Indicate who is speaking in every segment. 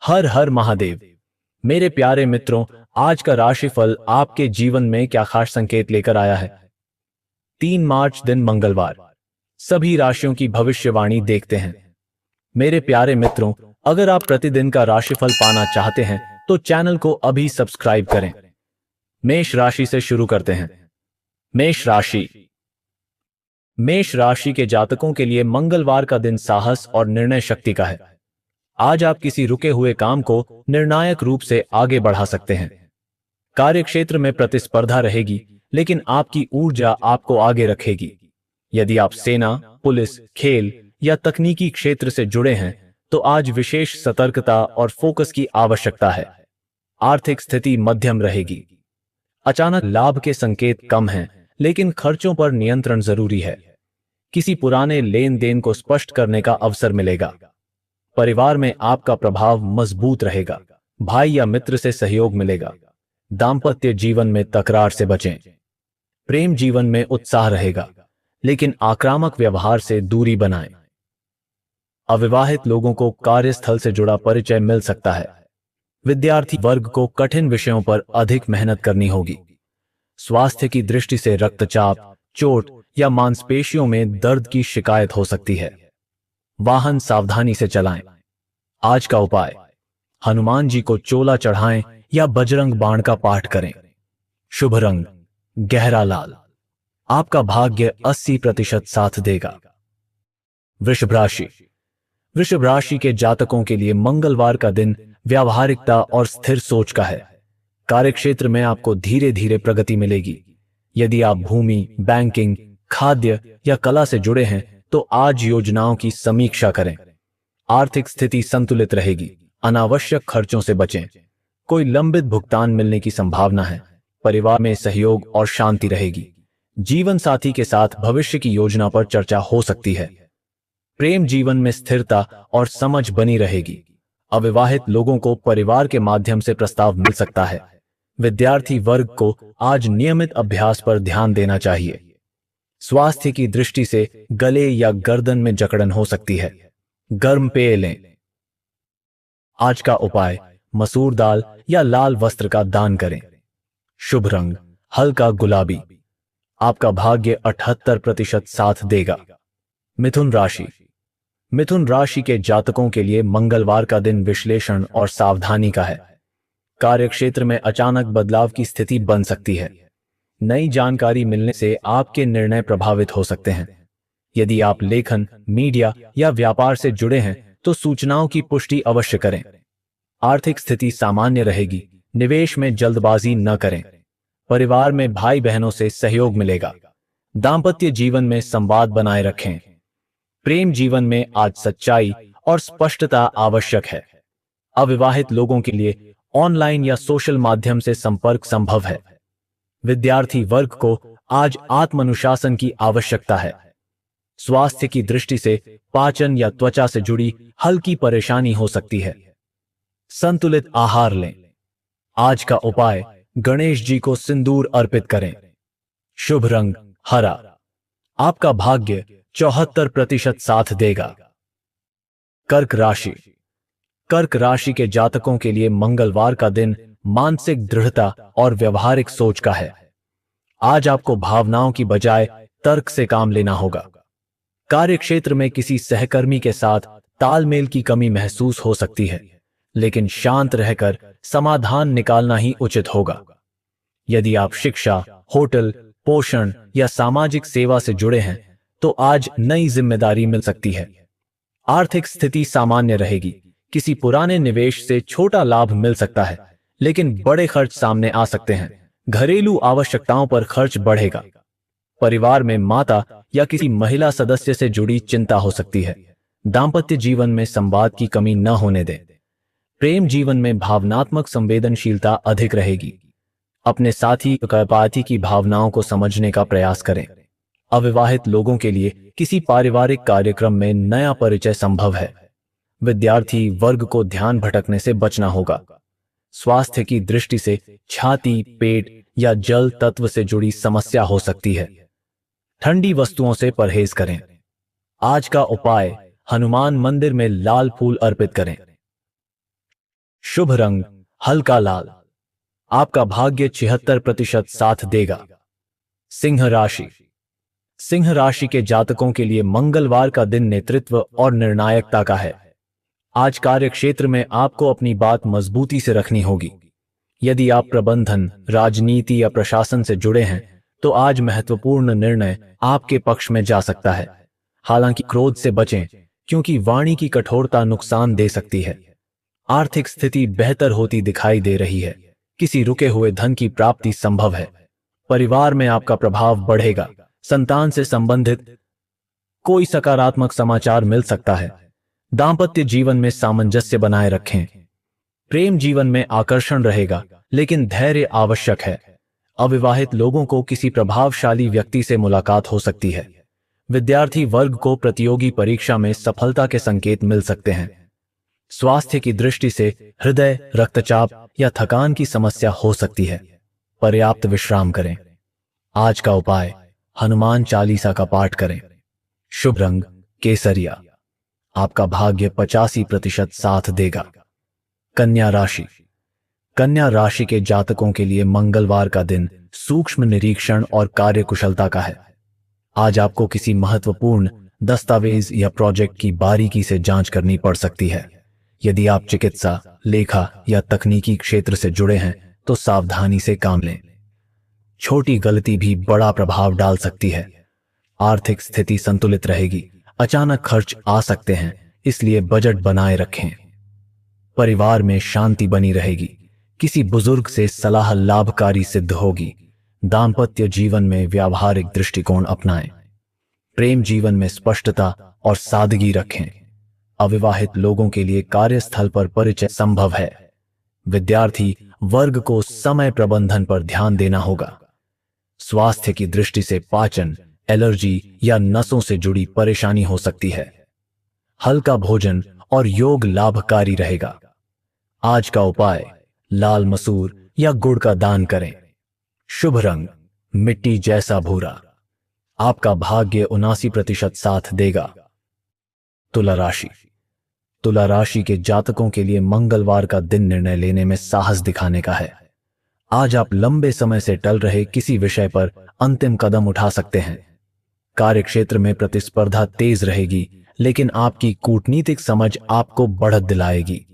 Speaker 1: हर हर महादेव। मेरे प्यारे मित्रों, आज का राशिफल आपके जीवन में क्या खास संकेत लेकर आया है। 3 मार्च दिन मंगलवार। सभी राशियों की भविष्यवाणी देखते हैं। मेरे प्यारे मित्रों, अगर आप प्रतिदिन का राशिफल पाना चाहते हैं तो चैनल को अभी सब्सक्राइब करें। मेष राशि से शुरू करते हैं। मेष राशि। मेष राशि के जातकों के लिए मंगलवार का दिन साहस और निर्णय शक्ति का है। आज आप किसी रुके हुए काम को निर्णायक रूप से आगे बढ़ा सकते हैं। कार्यक्षेत्र में प्रतिस्पर्धा रहेगी, लेकिन आपकी ऊर्जा आपको आगे रखेगी। यदि आप सेना, पुलिस, खेल या तकनीकी क्षेत्र से जुड़े हैं तो आज विशेष सतर्कता और फोकस की आवश्यकता है। आर्थिक स्थिति मध्यम रहेगी। अचानक लाभ के संकेत कम हैं, लेकिन खर्चों पर नियंत्रण जरूरी है। किसी पुराने लेन देन को स्पष्ट करने का अवसर मिलेगा। परिवार में आपका प्रभाव मजबूत रहेगा। भाई या मित्र से सहयोग मिलेगा। दांपत्य जीवन में तकरार से बचें। प्रेम जीवन में उत्साह रहेगा, लेकिन आक्रामक व्यवहार से दूरी बनाएं। अविवाहित लोगों को कार्यस्थल से जुड़ा परिचय मिल सकता है। विद्यार्थी वर्ग को कठिन विषयों पर अधिक मेहनत करनी होगी। स्वास्थ्य की दृष्टि से रक्तचाप, चोट या मांसपेशियों में दर्द की शिकायत हो सकती है। वाहन सावधानी से चलाएं। आज का उपाय, हनुमान जी को चोला चढ़ाएं या बजरंग बाण का पाठ करें। शुभ रंग गहरा लाल। आपका भाग्य 80% साथ देगा। वृषभ राशि। वृषभ राशि के जातकों के लिए मंगलवार का दिन व्यावहारिकता और स्थिर सोच का है। कार्यक्षेत्र में आपको धीरे धीरे प्रगति मिलेगी। यदि आप भूमि, बैंकिंग, खाद्य या कला से जुड़े हैं तो आज योजनाओं की समीक्षा करें। आर्थिक स्थिति संतुलित रहेगी। अनावश्यक खर्चों से बचें। कोई लंबित भुगतान मिलने की संभावना है। परिवार में सहयोग और शांति रहेगी। जीवन साथी के साथ भविष्य की योजना पर चर्चा हो सकती है। प्रेम जीवन में स्थिरता और समझ बनी रहेगी। अविवाहित लोगों को परिवार के माध्यम से प्रस्ताव मिल सकता है। विद्यार्थी वर्ग को आज नियमित अभ्यास पर ध्यान देना चाहिए। स्वास्थ्य की दृष्टि से गले या गर्दन में जकड़न हो सकती है। गर्म पेय लें। आज का उपाय, मसूर दाल या लाल वस्त्र का दान करें। शुभ रंग हल्का गुलाबी। आपका भाग्य 78% साथ देगा। मिथुन राशि। मिथुन राशि के जातकों के लिए मंगलवार का दिन विश्लेषण और सावधानी का है। कार्यक्षेत्र में अचानक बदलाव की स्थिति बन सकती है। नई जानकारी मिलने से आपके निर्णय प्रभावित हो सकते हैं। यदि आप लेखन, मीडिया या व्यापार से जुड़े हैं तो सूचनाओं की पुष्टि अवश्य करें। आर्थिक स्थिति सामान्य रहेगी। निवेश में जल्दबाजी न करें। परिवार में भाई बहनों से सहयोग मिलेगा। दांपत्य जीवन में संवाद बनाए रखें। प्रेम जीवन में आज सच्चाई और स्पष्टता आवश्यक है। अविवाहित लोगों के लिए ऑनलाइन या सोशल माध्यम से संपर्क संभव है। विद्यार्थी वर्ग को आज आत्मानुशासन की आवश्यकता है। स्वास्थ्य की दृष्टि से पाचन या त्वचा से जुड़ी हल्की परेशानी हो सकती है। संतुलित आहार लें। आज का उपाय, गणेश जी को सिंदूर अर्पित करें। शुभ रंग हरा। आपका भाग्य 74% साथ देगा। कर्क राशि। कर्क राशि के जातकों के लिए मंगलवार का दिन मानसिक दृढ़ता और व्यवहारिक सोच का है। आज आपको भावनाओं की बजाय तर्क से काम लेना होगा। कार्यक्षेत्र में किसी सहकर्मी के साथ तालमेल की कमी महसूस हो सकती है, लेकिन शांत रहकर समाधान निकालना ही उचित होगा। यदि आप शिक्षा, होटल, पोषण या सामाजिक सेवा से जुड़े हैं तो आज नई जिम्मेदारी मिल सकती है। आर्थिक स्थिति सामान्य रहेगी। किसी पुराने निवेश से छोटा लाभ मिल सकता है, लेकिन बड़े खर्च सामने आ सकते हैं। घरेलू आवश्यकताओं पर खर्च बढ़ेगा। परिवार में माता या किसी महिला सदस्य से जुड़ी चिंता हो सकती है। दांपत्य जीवन में संवाद की कमी न होने दें। प्रेम जीवन में भावनात्मक संवेदनशीलता अधिक रहेगी। अपने साथी पाथी की भावनाओं को समझने का प्रयास करें। अविवाहित लोगों के लिए किसी पारिवारिक कार्यक्रम में नया परिचय संभव है। विद्यार्थी वर्ग को ध्यान भटकने से बचना होगा। स्वास्थ्य की दृष्टि से छाती, पेट या जल तत्व से जुड़ी समस्या हो सकती है। ठंडी वस्तुओं से परहेज करें। आज का उपाय, हनुमान मंदिर में लाल फूल अर्पित करें। शुभ रंग हल्का लाल। आपका भाग्य 76% साथ देगा। सिंह राशि। सिंह राशि के जातकों के लिए मंगलवार का दिन नेतृत्व और निर्णायकता का है। आज कार्य क्षेत्र में आपको अपनी बात मजबूती से रखनी होगी। यदि आप प्रबंधन, राजनीति या प्रशासन से जुड़े हैं तो आज महत्वपूर्ण निर्णय आपके पक्ष में जा सकता है। हालांकि क्रोध से बचें, क्योंकि वाणी की कठोरता नुकसान दे सकती है। आर्थिक स्थिति बेहतर होती दिखाई दे रही है। किसी रुके हुए धन की प्राप्ति संभव है। परिवार में आपका प्रभाव बढ़ेगा। संतान से संबंधित कोई सकारात्मक समाचार मिल सकता है। दांपत्य जीवन में सामंजस्य बनाए रखें। प्रेम जीवन में आकर्षण रहेगा, लेकिन धैर्य आवश्यक है। अविवाहित लोगों को किसी प्रभावशाली व्यक्ति से मुलाकात हो सकती है। विद्यार्थी वर्ग को प्रतियोगी परीक्षा में सफलता के संकेत मिल सकते हैं। स्वास्थ्य की दृष्टि से हृदय, रक्तचाप या थकान की समस्या हो सकती है। पर्याप्त विश्राम करें। आज का उपाय, हनुमान चालीसा का पाठ करें। शुभ रंग केसरिया। आपका भाग्य 85% साथ देगा। कन्या राशि। कन्या राशि के जातकों के लिए मंगलवार का दिन सूक्ष्म निरीक्षण और कार्यकुशलता का है। आज आपको किसी महत्वपूर्ण दस्तावेज या प्रोजेक्ट की बारीकी से जांच करनी पड़ सकती है। यदि आप चिकित्सा, लेखा या तकनीकी क्षेत्र से जुड़े हैं तो सावधानी से काम लें। छोटी गलती भी बड़ा प्रभाव डाल सकती है। आर्थिक स्थिति संतुलित रहेगी। अचानक खर्च आ सकते हैं, इसलिए बजट बनाए रखें। परिवार में शांति बनी रहेगी। किसी बुजुर्ग से सलाह लाभकारी सिद्ध होगी। दांपत्य जीवन में व्यावहारिक दृष्टिकोण अपनाएं। प्रेम जीवन में स्पष्टता और सादगी रखें। अविवाहित लोगों के लिए कार्यस्थल पर परिचय संभव है। विद्यार्थी वर्ग को समय प्रबंधन पर ध्यान देना होगा। स्वास्थ्य की दृष्टि से पाचन, एलर्जी या नसों से जुड़ी परेशानी हो सकती है। हल्का भोजन और योग लाभकारी रहेगा। आज का उपाय, लाल मसूर या गुड़ का दान करें। शुभ रंग मिट्टी जैसा भूरा। आपका भाग्य 79% साथ देगा। तुला राशि। तुला राशि के जातकों के लिए मंगलवार का दिन निर्णय लेने में साहस दिखाने का है। आज आप लंबे समय से टल रहे किसी विषय पर अंतिम कदम उठा सकते हैं। कार्यक्षेत्र में प्रतिस्पर्धा तेज रहेगी, लेकिन आपकी कूटनीतिक समझ आपको बढ़त दिलाएगी।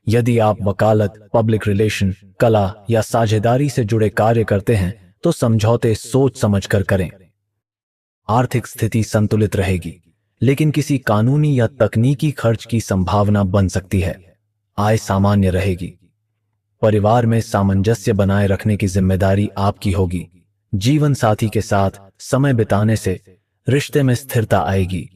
Speaker 1: यदि आप वकालत, पब्लिक रिलेशन, कला या साझेदारी से जुड़े कार्य करते हैं तो समझौते सोच समझकर करें। आर्थिक स्थिति संतुलित रहेगी, लेकिन किसी कानूनी या तकनीकी खर्च की संभावना बन सकती है। आय सामान्य रहेगी। परिवार में सामंजस्य बनाए रखने की जिम्मेदारी आपकी होगी। जीवन साथी के साथ समय बिताने से रिश्ते में स्थिरता आएगी।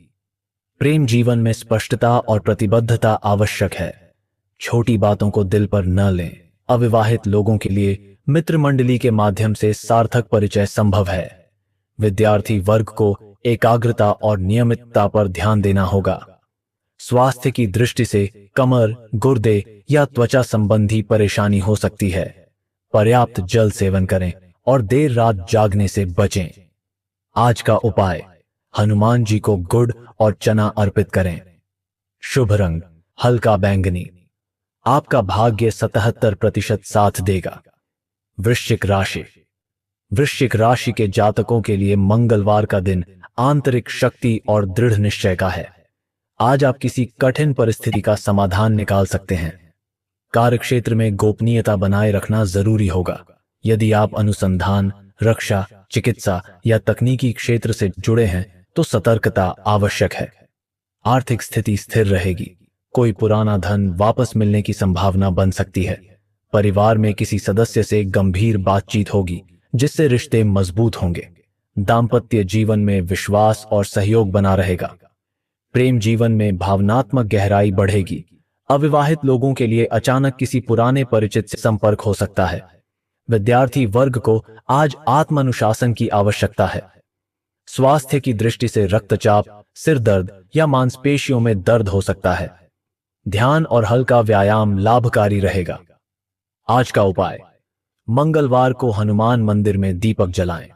Speaker 1: प्रेम जीवन में स्पष्टता और प्रतिबद्धता आवश्यक है। छोटी बातों को दिल पर न लें। अविवाहित लोगों के लिए मित्र मंडली के माध्यम से सार्थक परिचय संभव है। विद्यार्थी वर्ग को एकाग्रता और नियमितता पर ध्यान देना होगा। स्वास्थ्य की दृष्टि से कमर, गुर्दे या त्वचा संबंधी परेशानी हो सकती है। पर्याप्त जल सेवन करें और देर रात जागने से बचें। आज का उपाय, हनुमान जी को गुड़ और चना अर्पित करें। शुभ रंग हल्का बैंगनी। आपका भाग्य 77% साथ देगा। वृश्चिक राशि। वृश्चिक राशि के जातकों के लिए मंगलवार का दिन आंतरिक शक्ति और दृढ़ निश्चय का है। आज आप किसी कठिन परिस्थिति का समाधान निकाल सकते हैं। कार्यक्षेत्र में गोपनीयता बनाए रखना जरूरी होगा। यदि आप अनुसंधान, रक्षा, चिकित्सा या तकनीकी क्षेत्र से जुड़े हैं तो सतर्कता आवश्यक है। आर्थिक स्थिति स्थिर रहेगी। कोई पुराना धन वापस मिलने की संभावना बन सकती है। परिवार में किसी सदस्य से गंभीर बातचीत होगी, जिससे रिश्ते मजबूत होंगे। दांपत्य जीवन में विश्वास और सहयोग बना रहेगा। प्रेम जीवन में भावनात्मक गहराई बढ़ेगी। अविवाहित लोगों के लिए अचानक किसी पुराने परिचित से संपर्क हो सकता है। विद्यार्थी वर्ग को आज आत्मानुशासन की आवश्यकता है। स्वास्थ्य की दृष्टि से रक्तचाप, सिर दर्द या मांसपेशियों में दर्द हो सकता है। ध्यान और हल्का व्यायाम लाभकारी रहेगा। आज का उपाय, मंगलवार को हनुमान मंदिर में दीपक जलाएं।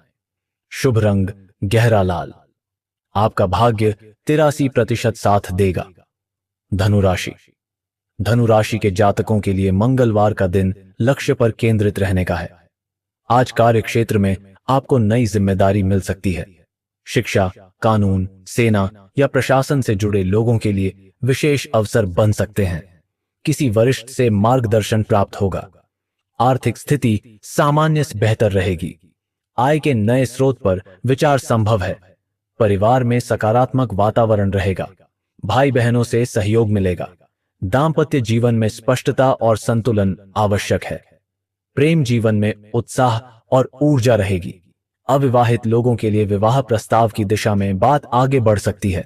Speaker 1: शुभ रंग गहरा लाल। आपका भाग्य 83% साथ देगा। धनु राशि। धनु राशि के जातकों के लिए मंगलवार का दिन लक्ष्य पर केंद्रित रहने का है। आज कार्य क्षेत्र में आपको नई जिम्मेदारी मिल सकती है। शिक्षा, कानून, सेना या प्रशासन से जुड़े लोगों के लिए विशेष अवसर बन सकते हैं। किसी वरिष्ठ से मार्गदर्शन प्राप्त होगा। आर्थिक स्थिति सामान्य से बेहतर रहेगी। आय के नए स्रोत पर विचार संभव है। परिवार में सकारात्मक वातावरण रहेगा। भाई बहनों से सहयोग मिलेगा। दाम्पत्य जीवन में स्पष्टता और संतुलन आवश्यक है। प्रेम जीवन में उत्साह और ऊर्जा रहेगी। अविवाहित लोगों के लिए विवाह प्रस्ताव की दिशा में बात आगे बढ़ सकती है।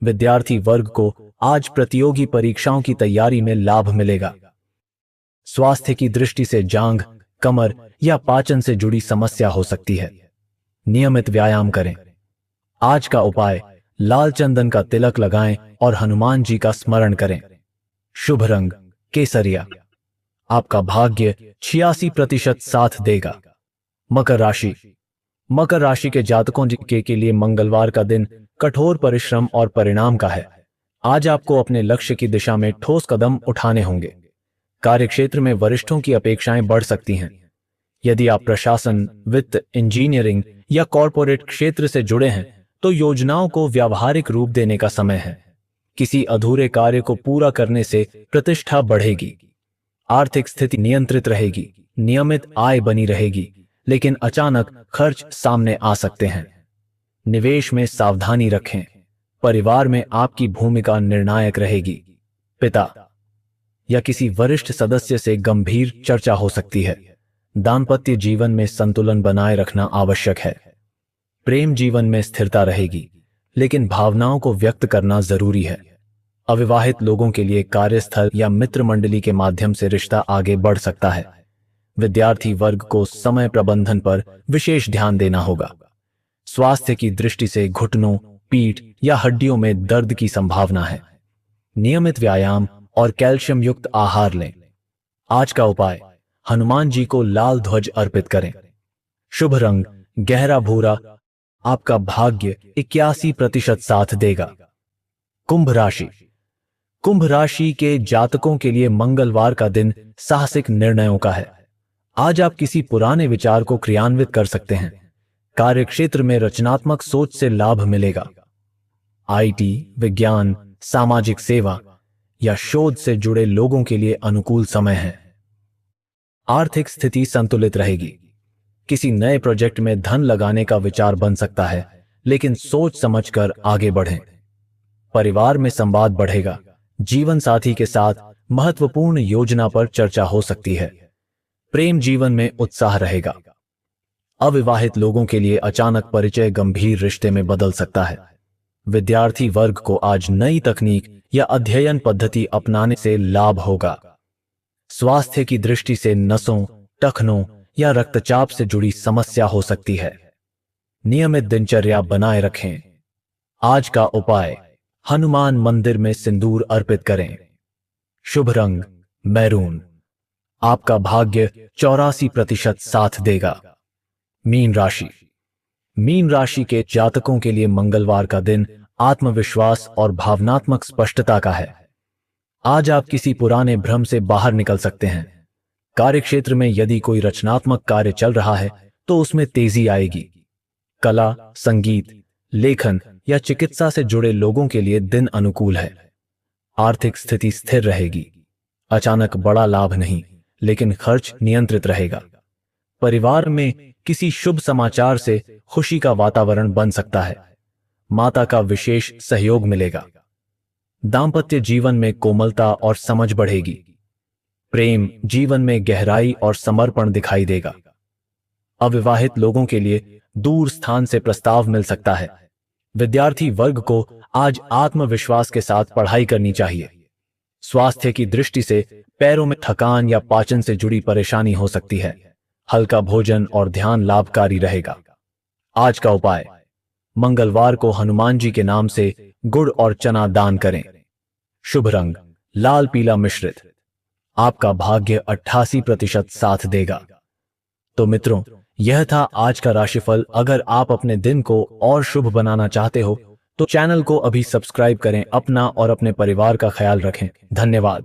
Speaker 1: विद्यार्थी वर्ग को आज प्रतियोगी परीक्षाओं की तैयारी में लाभ मिलेगा। स्वास्थ्य की दृष्टि से जांघ, कमर या पाचन से जुड़ी समस्या हो सकती है। नियमित व्यायाम करें। आज का उपाय, लाल चंदन का तिलक लगाएं और हनुमान जी का स्मरण करें। शुभ रंग केसरिया। आपका भाग्य 86% साथ देगा। मकर राशि। मकर राशि के जातकों के लिए मंगलवार का दिन कठोर परिश्रम और परिणाम का है। आज आपको अपने लक्ष्य की दिशा में ठोस कदम उठाने होंगे। कार्यक्षेत्र में वरिष्ठों की अपेक्षाएं बढ़ सकती हैं। यदि आप प्रशासन, वित्त, इंजीनियरिंग या कॉरपोरेट क्षेत्र से जुड़े हैं तो योजनाओं को व्यावहारिक रूप देने का समय है। किसी अधूरे कार्य को पूरा करने से प्रतिष्ठा बढ़ेगी। आर्थिक स्थिति नियंत्रित रहेगी। नियमित आय बनी रहेगी, लेकिन अचानक खर्च सामने आ सकते हैं। निवेश में सावधानी रखें। परिवार में आपकी भूमिका निर्णायक रहेगी। पिता या किसी वरिष्ठ सदस्य से गंभीर चर्चा हो सकती है। दाम्पत्य जीवन में संतुलन बनाए रखना आवश्यक है। प्रेम जीवन में स्थिरता रहेगी, लेकिन भावनाओं को व्यक्त करना जरूरी है। अविवाहित लोगों के लिए कार्यस्थल या मित्र मंडली के माध्यम से रिश्ता आगे बढ़ सकता है। विद्यार्थी वर्ग को समय प्रबंधन पर विशेष ध्यान देना होगा। स्वास्थ्य की दृष्टि से घुटनों, पीठ या हड्डियों में दर्द की संभावना है। नियमित व्यायाम और कैल्शियम युक्त आहार लें। आज का उपाय, हनुमान जी को लाल ध्वज अर्पित करें। शुभ रंग गहरा भूरा। आपका भाग्य 81% साथ देगा। कुंभ राशि। कुंभ राशि के जातकों के लिए मंगलवार का दिन साहसिक निर्णयों का है। आज आप किसी पुराने विचार को क्रियान्वित कर सकते हैं। कार्यक्षेत्र में रचनात्मक सोच से लाभ मिलेगा। आईटी, विज्ञान, सामाजिक सेवा या शोध से जुड़े लोगों के लिए अनुकूल समय है। आर्थिक स्थिति संतुलित रहेगी। किसी नए प्रोजेक्ट में धन लगाने का विचार बन सकता है, लेकिन सोच समझकर आगे बढ़ें। परिवार में संवाद बढ़ेगा। जीवन साथी के साथ महत्वपूर्ण योजना पर चर्चा हो सकती है। प्रेम जीवन में उत्साह रहेगा। अविवाहित लोगों के लिए अचानक परिचय गंभीर रिश्ते में बदल सकता है। विद्यार्थी वर्ग को आज नई तकनीक या अध्ययन पद्धति अपनाने से लाभ होगा। स्वास्थ्य की दृष्टि से नसों, टखनों या रक्तचाप से जुड़ी समस्या हो सकती है। नियमित दिनचर्या बनाए रखें। आज का उपाय, हनुमान मंदिर में सिंदूर अर्पित करें। शुभ रंग मैरून। आपका भाग्य 84% साथ देगा। मीन राशि। मीन राशि के जातकों के लिए मंगलवार का दिन आत्मविश्वास और भावनात्मक स्पष्टता का है। आज आप किसी पुराने भ्रम से बाहर निकल सकते हैं। कार्यक्षेत्र में यदि कोई रचनात्मक कार्य चल रहा है तो उसमें तेजी आएगी। कला, संगीत, लेखन या चिकित्सा से जुड़े लोगों के लिए दिन अनुकूल है। आर्थिक स्थिति स्थिर रहेगी। अचानक बड़ा लाभ नहीं, लेकिन खर्च नियंत्रित रहेगा। परिवार में किसी शुभ समाचार से खुशी का वातावरण बन सकता है। माता का विशेष सहयोग मिलेगा। दाम्पत्य जीवन में कोमलता और समझ बढ़ेगी। प्रेम जीवन में गहराई और समर्पण दिखाई देगा। अविवाहित लोगों के लिए दूर स्थान से प्रस्ताव मिल सकता है। विद्यार्थी वर्ग को आज आत्मविश्वास के साथ पढ़ाई करनी चाहिए। स्वास्थ्य की दृष्टि से पैरों में थकान या पाचन से जुड़ी परेशानी हो सकती है। हल्का भोजन और ध्यान लाभकारी रहेगा। आज का उपाय, मंगलवार को हनुमान जी के नाम से गुड़ और चना दान करें। शुभ रंग लाल पीला मिश्रित। आपका भाग्य 88% साथ देगा। तो मित्रों, यह था आज का राशिफल। अगर आप अपने दिन को और शुभ बनाना चाहते हो तो चैनल को अभी सब्सक्राइब करें। अपना और अपने परिवार का ख्याल रखें। धन्यवाद।